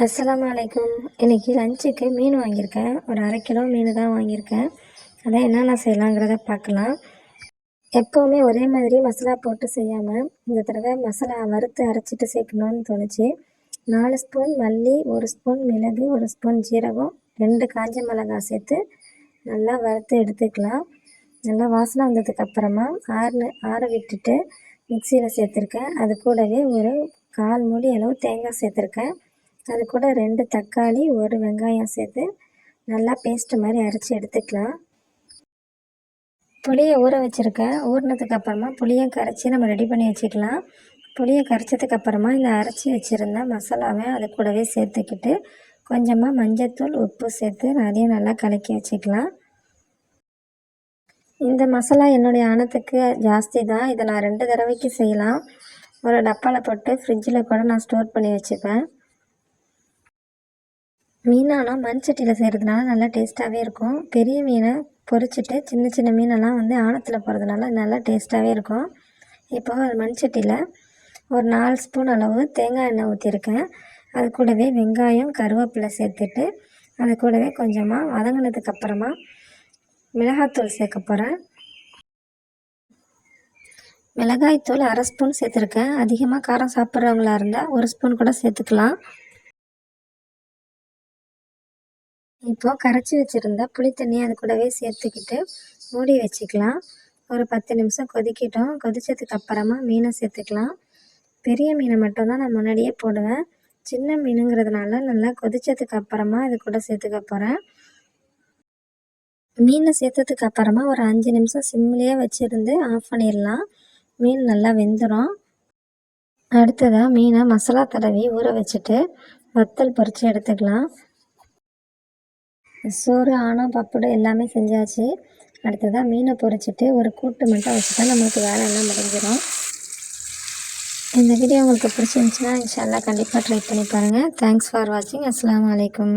அஸ்ஸலாமு அலைக்கும். இன்றைக்கி லஞ்சுக்கு மீன் வாங்கியிருக்கேன். ஒரு 1/2 கிலோ மீன் தான் வாங்கியிருக்கேன். அதான் என்னென்ன செய்யலாங்கிறத பார்க்கலாம். எப்போவுமே ஒரே மாதிரி மசாலா போட்டு செய்யாமல் இந்த தடவை மசாலா வறுத்து அரைச்சிட்டு சேர்க்கணுன்னு தோணுச்சு. 4 ஸ்பூன் மல்லி, 1 ஸ்பூன் மிளகு, 1 ஸ்பூன் ஜீரகம், 2 காஞ்ச மிளகாய் சேர்த்து நல்லா வறுத்து எடுத்துக்கலாம். நல்லா வாசனை வந்ததுக்கப்புறமா ஆற விட்டுட்டு மிக்சியில் சேர்த்துருக்கேன். அது கூடவே ஒரு 1/4 மூடி அளவு தேங்காய் சேர்த்துருக்கேன். அது கூட 2 தக்காளி, 1 வெங்காயம் சேர்த்து நல்லா பேஸ்ட்டு மாதிரி அரைச்சி எடுத்துக்கலாம். புளியை ஊற வச்சுருக்கேன். ஊறினதுக்கப்புறமா புளியை கரைச்சி நம்ம ரெடி பண்ணி வச்சுக்கலாம். புளியை கரைச்சதுக்கப்புறமா இந்த அரைச்சி வச்சுருந்த மசாலாவை அது கூடவே சேர்த்துக்கிட்டு கொஞ்சமாக மஞ்சத்தூள், உப்பு சேர்த்து அதையும் நல்லா கலக்கி வச்சுக்கலாம். இந்த மசாலா என்னுடைய ஆணத்துக்கு ஜாஸ்தி தான். இதை நான் 2 தடவைக்கு செய்யலாம். ஒரு டப்பாவில் போட்டு ஃப்ரிட்ஜில் கூட நான் ஸ்டோர் பண்ணி வச்சுப்பேன். மீனானா மண் சட்டியில் செய்கிறதுனால நல்லா டேஸ்ட்டாகவே இருக்கும். பெரிய மீனை பொரிச்சிட்டு சின்ன சின்ன மீனெல்லாம் ஆணத்தில் போகிறதுனால நல்லா டேஸ்ட்டாகவே இருக்கும். இப்போ ஒரு மண் சட்டியில் ஒரு 4 ஸ்பூன் அளவு தேங்காய் எண்ணெய் ஊற்றிருக்கேன். அது கூடவே வெங்காயம், கருவேப்பிலை சேர்த்துட்டு அது கூடவே கொஞ்சமாக வதங்கினதுக்கப்புறமா மிளகாய்த்தூள் சேர்க்க போகிறேன். மிளகாய்த்தூள் 1/2 ஸ்பூன் சேர்த்துருக்கேன். அதிகமாக காரம் சாப்பிட்றவங்களா இருந்தால் 1 ஸ்பூன் கூட சேர்த்துக்கலாம். இப்போது கரைச்சி வச்சுருந்த புளி தண்ணியை அது கூடவே சேர்த்துக்கிட்டு மூடி வச்சுக்கலாம். ஒரு 10 நிமிஷம் கொதிக்கட்டும். கொதித்ததுக்கப்புறமா மீனை சேர்த்துக்கலாம். பெரிய மீனை மட்டும்தான் நான் முன்னாடியே போடுவேன். சின்ன மீனுங்கிறதுனால நல்லா கொதித்ததுக்கப்புறமா இது கூட சேர்த்துக்க போகிறேன். மீனை சேர்த்ததுக்கப்புறமா ஒரு 5 நிமிஷம் சிம்லேயே வச்சுருந்து ஆஃப் பண்ணிடலாம். மீன் நல்லா வெந்துடும். அடுத்ததாக மீனை மசாலா தடவி ஊற வச்சுட்டு வத்தல் பொரித்து எடுத்துக்கலாம். சோறு, ஆணம், பப்படு எல்லாமே செஞ்சாச்சு. அடுத்ததாக மீனை பொரிச்சிட்டு ஒரு கூட்டு மட்டும் வச்சுட்டா நம்மளுக்கு வேலை எல்லாம் முடிஞ்சிடும். இந்த வீடியோ உங்களுக்கு பிடிச்சிருந்துச்சுன்னா இன்ஷா அல்லாஹ் கண்டிப்பாக ட்ரை பண்ணி பாருங்கள். தேங்க்ஸ் ஃபார் வாட்சிங். அஸ்ஸலாமு அலைக்கும்.